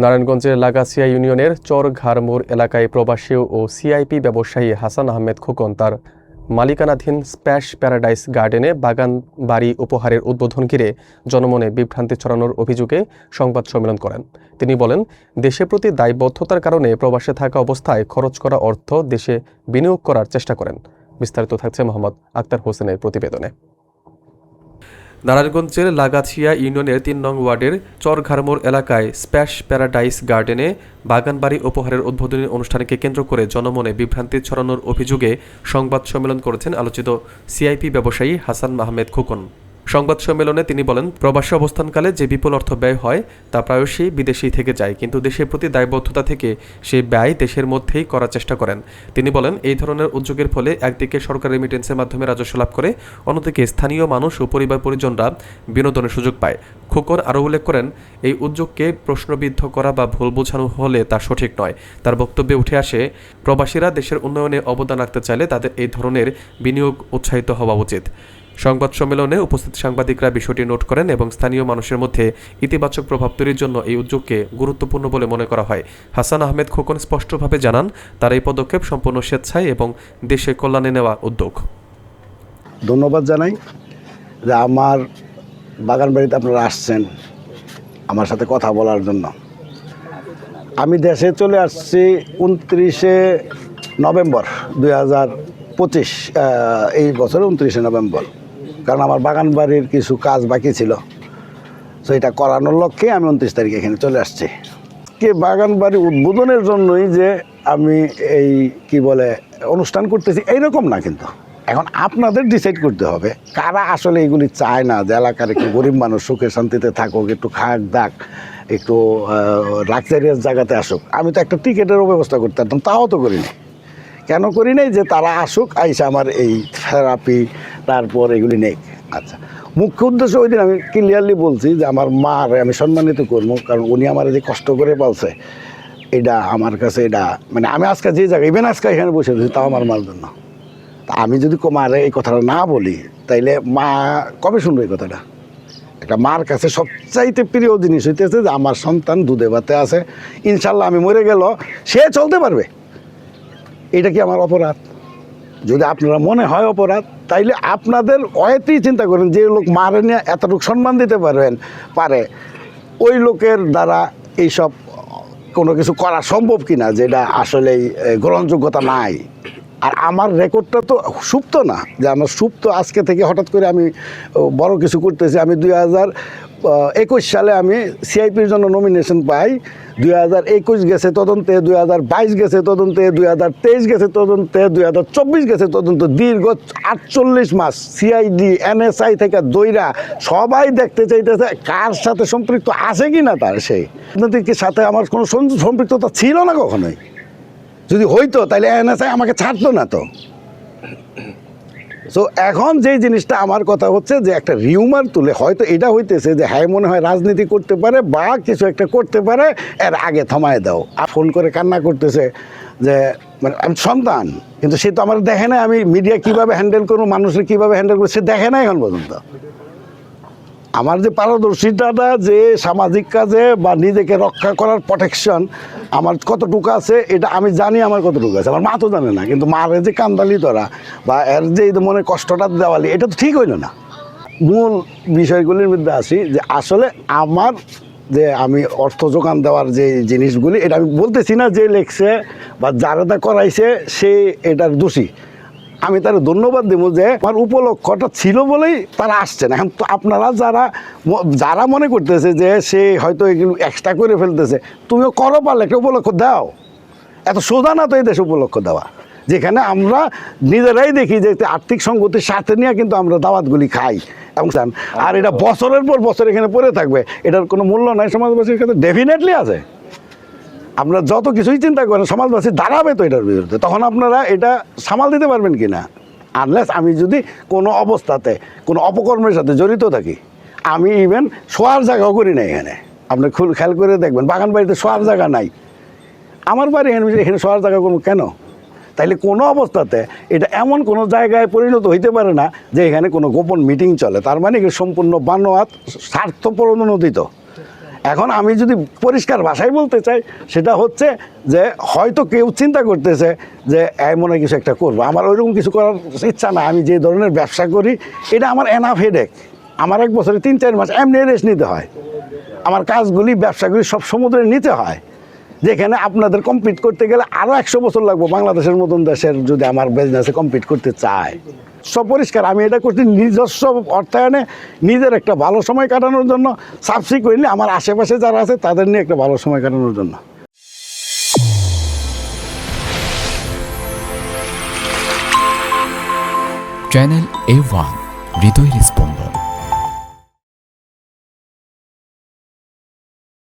নারায়ণগঞ্জের লাগাছিয়া ইউনিয়নের চরঘারমোড় এলাকায় প্রবাসী ও সিআইপি ব্যবসায়ী হাসান আহমেদ খোকন তার মালিকানাধীন স্প্যাশ প্যারাডাইস গার্ডেনে বাগান বাড়ি উপহারের উদ্বোধন ঘিরে জনমনে বিভ্রান্তি ছড়ানোর অভিযোগে সংবাদ সম্মেলন করেন। তিনি বলেন, দেশের প্রতি দায়বদ্ধতার কারণে প্রবাসে থাকা অবস্থায় খরচ করা অর্থ দেশে বিনিয়োগ করার চেষ্টা করেন। বিস্তারিত থাকছে মোহাম্মদ আক্তার হোসেনের প্রতিবেদনে। নারায়ণগঞ্জের লাগাছিয়া ইউনিয়নের ৩ নং ওয়ার্ডের চরঘারমোড় এলাকায় স্প্যাশ প্যারাডাইস গার্ডেনে বাগানবাড়ি উপহারের উদ্বোধনী অনুষ্ঠানকে কেন্দ্র করে জনমনে বিভ্রান্তি ছড়ানোর অভিযোগে সংবাদ সম্মেলন করেছেন আলোচিত সিআইপি ব্যবসায়ী হাসান আহমেদ খোকন। সংবাদ সম্মেলনে তিনি বলেন, প্রবাসী অবস্থানকালে যে বিপুল অর্থ ব্যয় হয় তা প্রায়শই বিদেশেই থেকে যায়, কিন্তু দেশের প্রতি দায়বদ্ধতা থেকে সেই ব্যয় দেশের মধ্যেই করার চেষ্টা করেন। তিনি বলেন, এই ধরনের উদ্যোগের ফলে একদিকে সরকার রেমিটেন্সের মাধ্যমে রাজস্ব লাভ করে, অন্যদিকে স্থানীয় মানুষ ও পরিবার পরিজনরা বিনোদনের সুযোগ পায়। খোকন আরও উল্লেখ করেন, এই উদ্যোগকে প্রশ্নবিদ্ধ করা বা ভুল বোঝানো হলে তা সঠিক নয়। তার বক্তব্যে উঠে আসে, প্রবাসীরা দেশের উন্নয়নে অবদান রাখতে চাইলে তাদের এই ধরনের বিনিয়োগ উৎসাহিত হওয়া উচিত। সংবাদ সম্মেলনে উপস্থিত সাংবাদিকরা বিষয়টি নোট করেন এবং স্থানীয় মানুষের মধ্যে ইতিবাচক প্রভাব তৈরির জন্য এই উদ্যোগকে গুরুত্বপূর্ণ বলে মনে করা হয়। হাসান আহমেদ খোকন স্পষ্টভাবে জানান, তার এই পদক্ষেপ সম্পূর্ণ স্বেচ্ছায় এবং দেশের কল্যাণে নেওয়া উদ্যোগ। ধন্যবাদ জানাই যে আমার বাগান বাড়িতে আপনারা আসছেন আমার সাথে কথা বলার জন্য। আমি দেশে চলে আসছি 29শে নভেম্বর 2025, এই বছর 29শে নভেম্বর, কারণ আমার বাগান বাড়ির কিছু কাজ বাকি ছিল, তো এটা করানোর লক্ষ্যে আমি 29 তারিখে এখানে চলে আসছি। কি বাগান বাড়ি উদ্বোধনের জন্যই যে আমি এই কি বলে অনুষ্ঠান করতেছি এইরকম না, কিন্তু এখন আপনাদের ডিসাইড করতে হবে কারা আসলে এগুলি চায় না যে এলাকার একটু গরিব মানুষ সুখে শান্তিতে থাকুক, একটু খাক দাক, একটু লাক্সারিয়াস জায়গাতে আসুক। আমি তো একটা টিকিটেরও ব্যবস্থা করতে পারতাম, তাও তো করিনি। কেন করি নাই? যে তারা আসুক, আইসা আমার এই থেরাপি তারপর এগুলি নেই। আচ্ছা, মুখ্য উদ্দেশ্য ওই দিন আমি ক্লিয়ারলি বলছি যে আমার মার আমি সম্মানিত করবো, কারণ উনি আমার যে কষ্ট করে পালছে, এটা আমার কাছে এটা মানে আমি আজকে যে জায়গায় ইভেন আজকে এখানে বসে রয়েছি তাও আমার মার জন্য। তা আমি যদি মারে এই কথাটা না বলি তাইলে মা কবে শুনবো এই কথাটা? একটা মার কাছে সবচাইতে প্রিয় জিনিস হইতেছে যে আমার সন্তান দুধে ভাতে আছে, ইনশাল্লাহ আমি মরে গেল সে চলতে পারবে। এটা কি আমার অপরাধ? যদি আপনারা মনে হয় অপরাধ, তাইলে আপনাদের অয়েতেই চিন্তা করেন যে লোক মারে নিয়ে এতটুকু সম্মান দিতে পারে ওই লোকের দ্বারা এইসব কোনো কিছু করা সম্ভব কিনা, যেটা আসলেই গ্রহণযোগ্যতা নাই। আর আমার রেকর্ডটা তো সুপ্ত না, যে আমার সুপ্ত আজকে থেকে হঠাৎ করে আমি বড় কিছু করতেছি। আমি 2021 সালে আমি সিআইপির জন্য নমিনেশন পাই, 2021 গেছে তদন্তে, 2022 গেছে তদন্তে, 2023 গেছে তদন্তে, 2024 গেছে তদন্ত। দীর্ঘ 48 মাস সিআইডি এনএসআই থেকে দইরা সবাই দেখতে চাইতেছে কার সাথে সম্পৃক্ত আছে কি না তার। সেই রাজনীতির সাথে আমার কোনো সম্পৃক্ততা ছিল না কখনোই। যদি হইতো তাহলে এনএসআই আমাকে ছাড়তো না তো। সো এখন যেই জিনিসটা আমার কথা হচ্ছে যে একটা রিউমার তুলে হয়তো এটা হইতেছে যে হ্যাঁ মনে হয় রাজনীতি করতে পারে বা কিছু একটা করতে পারে, এর আগে থামায় দাও। আর ফোন করে কান্না করতেছে যে মানে আমি সন্তান, কিন্তু সে তো আমার দেখে না আমি মিডিয়া কীভাবে হ্যান্ডেল করবো, মানুষের কীভাবে হ্যান্ডেল করবো সে দেখে না এখন পর্যন্ত। আমার যে পারদর্শিতাটা যে সামাজিক কাজে বা নিজেকে রক্ষা করার প্রোটেকশন আমার কতটুকু আছে এটা আমি জানি আমার কতটুকু আছে, আমার মা তো জানে না। কিন্তু মার যে কান্দালি তোরা বা এর যে মনে কষ্টটা দেওয়ালি, এটা তো ঠিক হইল না। মূল বিষয়গুলির মধ্যে আসি যে আসলে আমার যে আমি অর্থ যোগান দেওয়ার যে জিনিসগুলি, এটা আমি বলতেছি না যে লেখছে বা যারা করাইছে সে এটার দোষী। আমি তার ধন্যবাদ দেবো যে আমার উপলক্ষটা ছিল বলেই তারা আসছে না। এখন তো আপনারা যারা মনে করতেছে যে সে হয়তো এগুলো এক্সট্রা করে ফেলতেছে, তুমিও করো, পারলে একটা উপলক্ষ দাও। এত সোজা না তো এই দেশে উপলক্ষ দেওয়া, যেখানে আমরা নিজেরাই দেখি যে আর্থিক সংগতির সাথে নিয়ে কিন্তু আমরা দাওয়াতগুলি খাই এবং আর এটা বছরের পর বছর এখানে পড়ে থাকবে, এটার কোনো মূল্য নাই সমাজবাসীর কাছে। ডেফিনেটলি আছে। আপনারা যত কিছুই চিন্তা করেন সমাজবাসী দাঁড়াবে তো এটার বিরুদ্ধে, তখন আপনারা এটা সামাল দিতে পারবেন কি না? আনলেস আমি যদি কোনো অবস্থাতে কোনো অপকর্মের সাথে জড়িত থাকি। আমি ইভেন শোয়ার জায়গাও করি না এখানে। আপনি খেয়াল করে দেখবেন বাগান বাড়িতে শোয়ার জায়গা নাই। আমার বাড়ি এখানে শোয়ার জায়গা কোনো কেন? তাইলে কোনো অবস্থাতে এটা এমন কোনো জায়গায় পরিণত হইতে পারে না যে এখানে কোনো গোপন মিটিং চলে। তার মানে কি সম্পূর্ণ বানোয়াট স্বার্থ প্রণোদিত। এখন আমি যদি পরিষ্কার ভাষায় বলতে চাই, সেটা হচ্ছে যে হয়তো কেউ চিন্তা করতেছে যে এমন কিছু একটা করবো। আমার ওইরকম কিছু করার ইচ্ছা না। আমি যে ধরনের ব্যবসা করি এটা আমার এনাফ হেডেক। আমার এক বছরে 3-4 মাস এমনি রেস্ট নিতে হয়। আমার কাজগুলি ব্যবসাগুলি সব সমুদ্রে নিতে হয়, যেখানে আপনাদের কম্পিট করতে গেলে আরও 100 বছর লাগবে। বাংলাদেশের মতন দেশের যদি আমার বিজনেসে কম্পিট করতে চায়, সব পরিষ্কার। আমি এটা করছি নিজস্ব অর্থায়নে, নিজের একটা ভালো সময় কাটানোর জন্য, সাবসিকুয়েন্টলি আমার আশেপাশে যারা আছে তাদের নিয়ে একটা ভালো সময় কাটানোর জন্য। চ্যানেল A1 হৃদয়ের স্পন্দন।